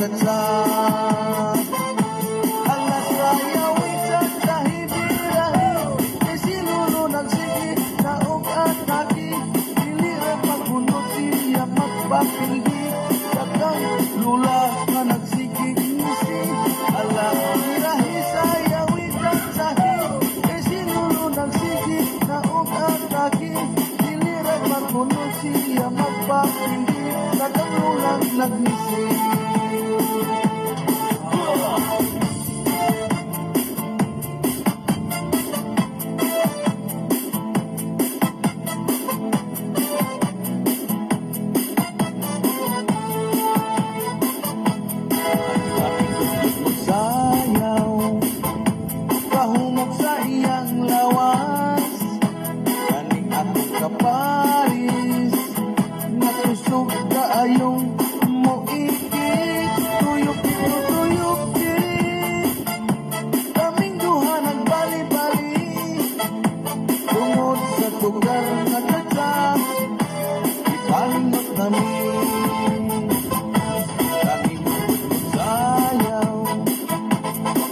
magsadsad. Alas rayaw ikat kahibirahi, isilulo nagsigi, naog at naki, dilirang magunot siya magpapilgi, kakang lula na nagsigig ngisi. Alas birahi sayaw ikat sahi, isilulo nagsigi, naog at naki, dilirang magunot siya magpapilgi, kakang lula nagnisi. Kaparis, natusog ka ayong moikit, tuyok diri, kaming duha nagbali-bali, tungod sa tugar nga tatsa, ipalingot namin. Kaming sayaw,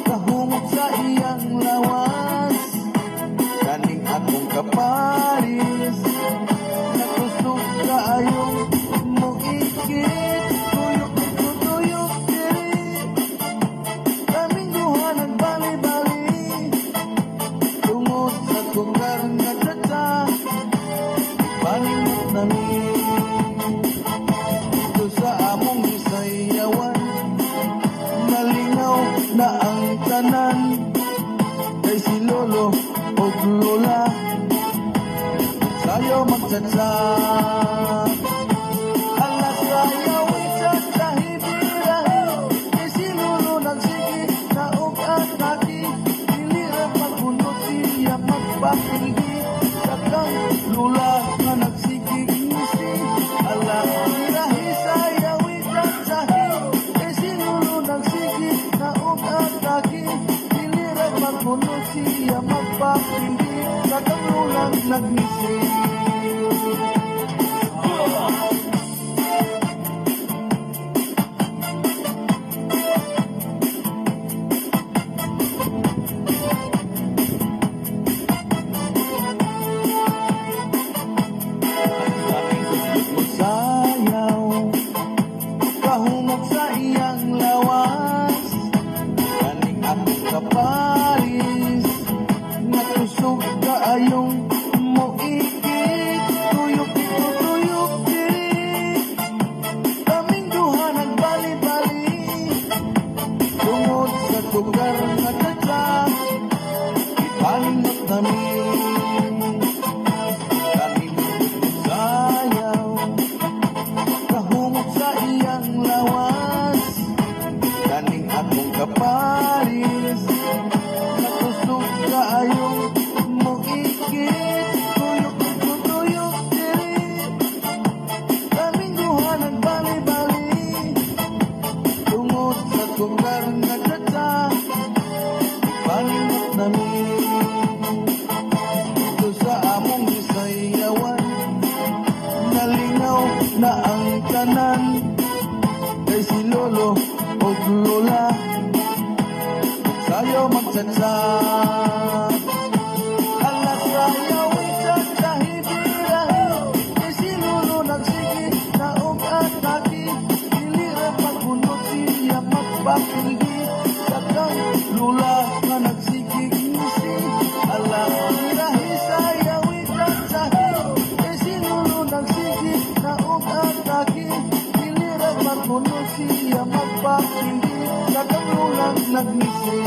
kahungog sa iyang lawas, kaning akong kaparis, natusog ka ayong moikit, tuyok diri, kaming duha nagbali-bali, tungod sa tugar nga tatsa, ipalingot namin. Ito sa among isayawan, nalingaw na ang tanan, kay si lolo o lola, sayo magsadsad. Alas rayaw ikat kahibirahi, isilulo nagsigi, naog at naki, dilirang magunot siya magpapilgi, kakang lula na nagsigig ngisi. Alas birahi sayaw ikat sahi, isilulo nagsigi, naog at naki, dilirang magunot siya magpapilgi, kakang lula nagnisi. Sayaw, kahungog sa iyang lawas, kaning akong kaparis, natusog ka ayong moikit, tuyok diri, kaming duha nagbali-bali, tungod sa tugar nga tatsa, ipalingot namin. Kaming sayaw, kahungog sa iyang lawas, kaning akong kaparis, natusog ka ayong moikit, tuyok diri, kaming duha nagbali-bali, tungod sa tugar nga tatsa, ipalingot namin. Ito sa among isayawan, nalingaw na ang tanan, kay si lolo o lola, sayo magsadsad. Alas rayaw ikat kahibirahi, isilulo nagsigi, naog at naki, dilirang magunot siya magpapilgi, kakang lula na nagsigig ngisi. Alas birahi sayaw ikat sahi, isilulo nagsigi, naog at naki, dilirang magunot siya magpapilgi, kakang lula nagnisi.